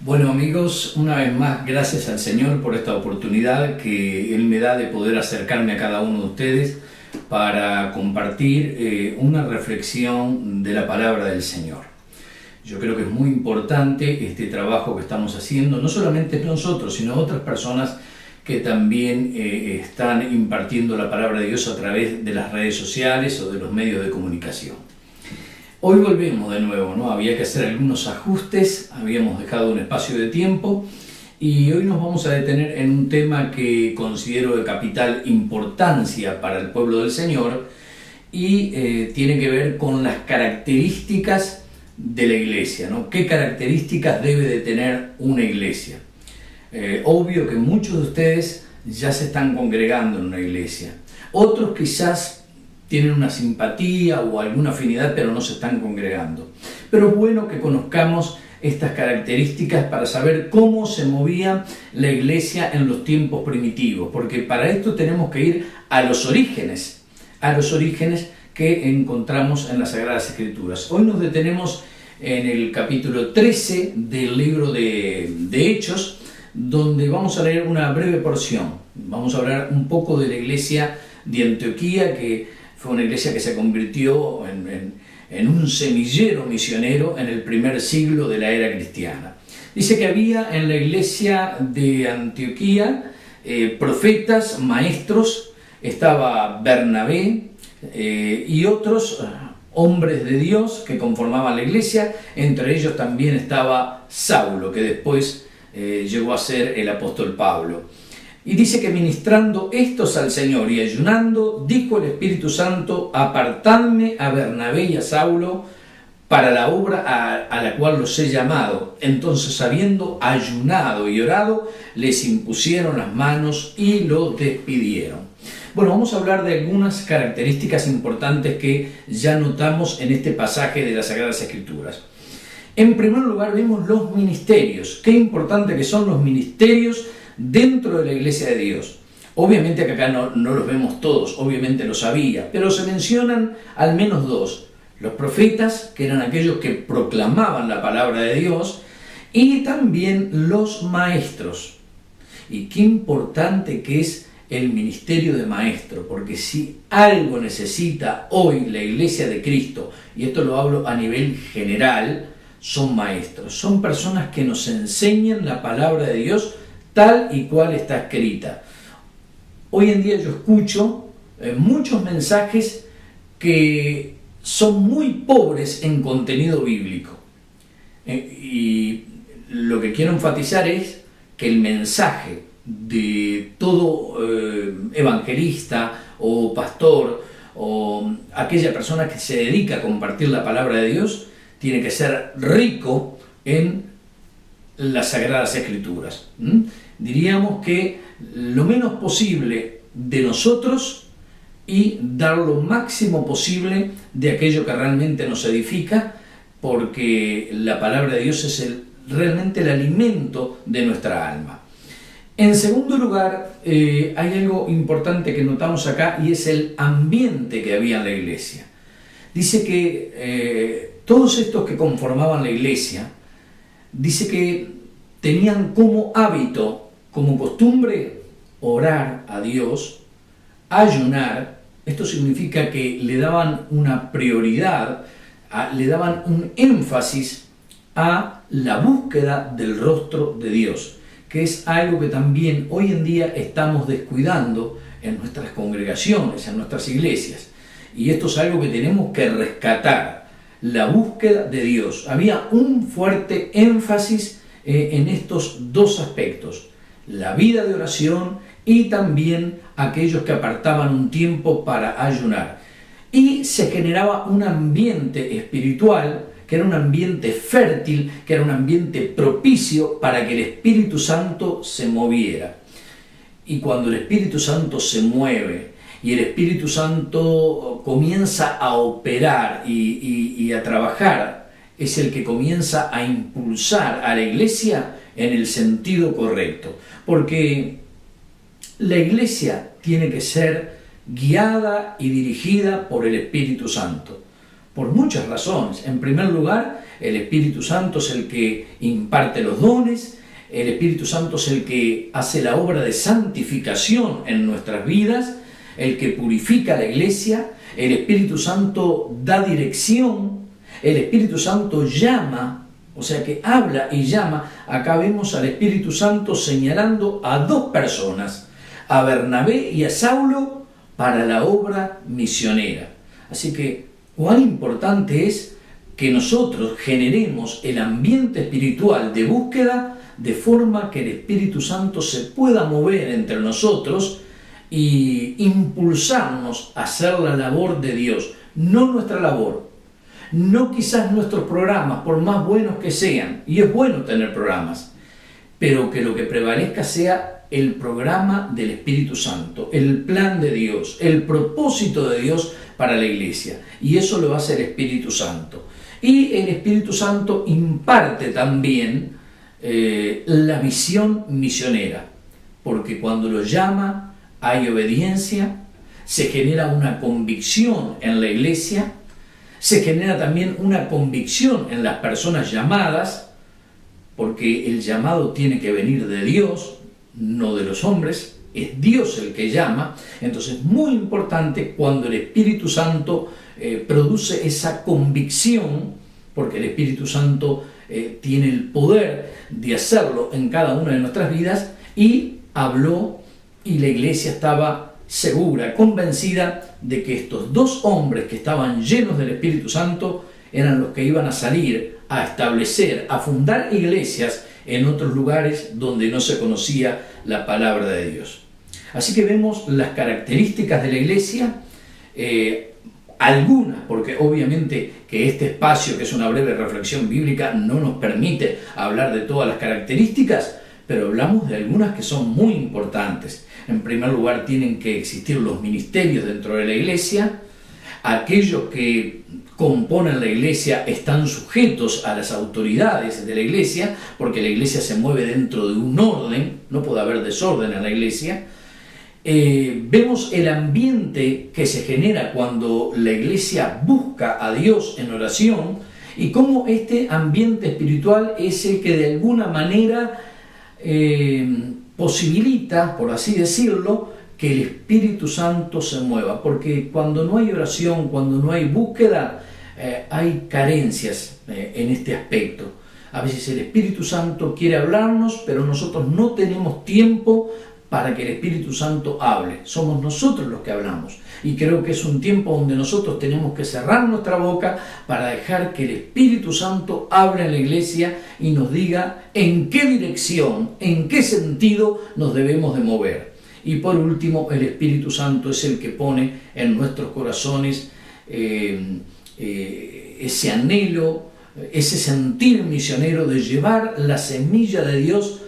Bueno amigos, una vez más gracias al Señor por esta oportunidad que Él me da de poder acercarme a cada uno de ustedes para compartir una reflexión de la palabra del Señor. Yo creo que es muy importante este trabajo que estamos haciendo, no solamente nosotros, sino otras personas que también están impartiendo la palabra de Dios a través de las redes sociales o de los medios de comunicación. Hoy volvemos de nuevo, ¿no? Había que hacer algunos ajustes, habíamos dejado un espacio de tiempo y hoy nos vamos a detener en un tema que considero de capital importancia para el pueblo del Señor y tiene que ver con las características de la iglesia, ¿no? ¿Qué características debe de tener una iglesia? Obvio que muchos de ustedes ya se están congregando en una iglesia, otros quizás tienen una simpatía o alguna afinidad, pero no se están congregando. Pero es bueno que conozcamos estas características para saber cómo se movía la iglesia en los tiempos primitivos, porque para esto tenemos que ir a los orígenes que encontramos en las Sagradas Escrituras. Hoy nos detenemos en el capítulo 13 del libro de Hechos, donde vamos a leer una breve porción. Vamos a hablar un poco de la iglesia de Antioquía, que fue una iglesia que se convirtió en un semillero misionero en el primer siglo de la era cristiana. Dice que había en la iglesia de Antioquía profetas, maestros, estaba Bernabé y otros hombres de Dios que conformaban la iglesia, entre ellos también estaba Saulo, que después llegó a ser el apóstol Pablo. Y dice que ministrando estos al Señor y ayunando, dijo el Espíritu Santo: apartadme a Bernabé y a Saulo para la obra a la cual los he llamado. Entonces, habiendo ayunado y orado, les impusieron las manos y los despidieron. Bueno, vamos a hablar de algunas características importantes que ya notamos en este pasaje de las Sagradas Escrituras. En primer lugar, vemos los ministerios. Qué importante que son los ministerios dentro de la iglesia de Dios. Obviamente que acá no los vemos todos, obviamente los había, pero se mencionan al menos dos: los profetas, que eran aquellos que proclamaban la palabra de Dios, y también los maestros. Y qué importante que es el ministerio de maestro, porque si algo necesita hoy la iglesia de Cristo, y esto lo hablo a nivel general, son maestros, son personas que nos enseñan la palabra de Dios tal y cual está escrita. Hoy en día yo escucho muchos mensajes que son muy pobres en contenido bíblico. Y lo que quiero enfatizar es que el mensaje de todo evangelista o pastor o aquella persona que se dedica a compartir la palabra de Dios tiene que ser rico en las Sagradas Escrituras. Diríamos que lo menos posible de nosotros y dar lo máximo posible de aquello que realmente nos edifica, porque la palabra de Dios es realmente el alimento de nuestra alma. En segundo lugar, hay algo importante que notamos acá, y es el ambiente que había en la iglesia. Dice que todos estos que conformaban la iglesia, dice que tenían como hábito, como costumbre, orar a Dios, ayunar. Esto significa que le daban una prioridad, le daban un énfasis a la búsqueda del rostro de Dios, que es algo que también hoy en día estamos descuidando en nuestras congregaciones, en nuestras iglesias. Y esto es algo que tenemos que rescatar, la búsqueda de Dios. Había un fuerte énfasis en estos dos aspectos: la vida de oración y también aquellos que apartaban un tiempo para ayunar. Y se generaba un ambiente espiritual, que era un ambiente fértil, que era un ambiente propicio para que el Espíritu Santo se moviera. Y cuando el Espíritu Santo se mueve y el Espíritu Santo comienza a operar y a trabajar, es el que comienza a impulsar a la iglesia en el sentido correcto. Porque la iglesia tiene que ser guiada y dirigida por el Espíritu Santo. por muchas razones. En primer lugar, el Espíritu Santo es el que imparte los dones, el Espíritu Santo es el que hace la obra de santificación en nuestras vidas, el que purifica la iglesia, el Espíritu Santo da dirección, el Espíritu Santo llama, o sea que habla y llama. Acá vemos al Espíritu Santo señalando a dos personas, a Bernabé y a Saulo, para la obra misionera. Así que cuán importante es que nosotros generemos el ambiente espiritual de búsqueda de forma que el Espíritu Santo se pueda mover entre nosotros y impulsarnos a hacer la labor de Dios, no nuestra labor, no quizás nuestros programas, por más buenos que sean, y es bueno tener programas, pero que lo que prevalezca sea el programa del Espíritu Santo, el plan de Dios, el propósito de Dios para la iglesia, y eso lo hace el Espíritu Santo. Y el Espíritu Santo imparte también la visión misionera, porque cuando lo llama hay obediencia, se genera una convicción en la iglesia, se genera también una convicción en las personas llamadas, porque el llamado tiene que venir de Dios, no de los hombres, es Dios el que llama. Entonces, muy importante cuando el Espíritu Santo produce esa convicción, porque el Espíritu Santo tiene el poder de hacerlo en cada una de nuestras vidas, y habló, y la iglesia estaba segura, convencida de que estos dos hombres que estaban llenos del Espíritu Santo eran los que iban a salir a establecer, a fundar iglesias en otros lugares donde no se conocía la palabra de Dios. Así que vemos las características de la iglesia, algunas, porque obviamente que este espacio, que es una breve reflexión bíblica, no nos permite hablar de todas las características, pero hablamos de algunas que son muy importantes. En primer lugar, tienen que existir los ministerios dentro de la iglesia. Aquellos que componen la iglesia están sujetos a las autoridades de la iglesia, porque la iglesia se mueve dentro de un orden, no puede haber desorden en la iglesia. Vemos el ambiente que se genera cuando la iglesia busca a Dios en oración, y cómo este ambiente espiritual es el que de alguna manera posibilita, por así decirlo, que el Espíritu Santo se mueva, porque cuando no hay oración, cuando no hay búsqueda, hay carencias en este aspecto. A veces el Espíritu Santo quiere hablarnos, pero nosotros no tenemos tiempo para que el Espíritu Santo hable. Somos nosotros los que hablamos. Y creo que es un tiempo donde nosotros tenemos que cerrar nuestra boca para dejar que el Espíritu Santo hable en la iglesia y nos diga en qué dirección, en qué sentido nos debemos de mover. Y por último, el Espíritu Santo es el que pone en nuestros corazones ese anhelo, ese sentir misionero de llevar la semilla de Dios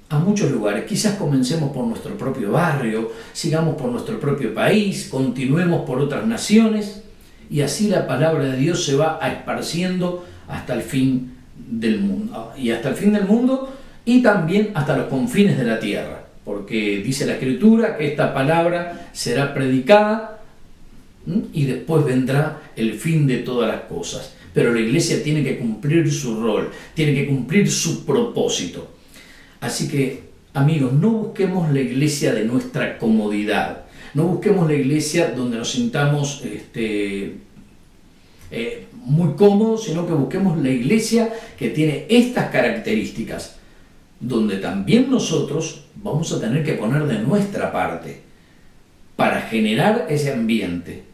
a muchos lugares. Quizás comencemos por nuestro propio barrio, sigamos por nuestro propio país, continuemos por otras naciones, y así la palabra de Dios se va esparciendo hasta el fin del mundo. Y hasta el fin del mundo, y también hasta los confines de la tierra. Porque dice la Escritura que esta palabra será predicada y después vendrá el fin de todas las cosas. Pero la iglesia tiene que cumplir su rol, tiene que cumplir su propósito. Así que, amigos, no busquemos la iglesia de nuestra comodidad, no busquemos la iglesia donde nos sintamos muy cómodos, sino que busquemos la iglesia que tiene estas características, donde también nosotros vamos a tener que poner de nuestra parte para generar ese ambiente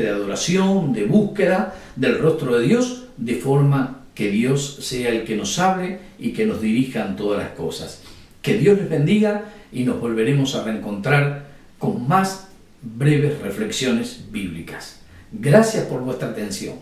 de adoración, de búsqueda del rostro de Dios, de forma que Dios sea el que nos hable y que nos dirija en todas las cosas. Que Dios les bendiga, y nos volveremos a reencontrar con más breves reflexiones bíblicas. Gracias por vuestra atención.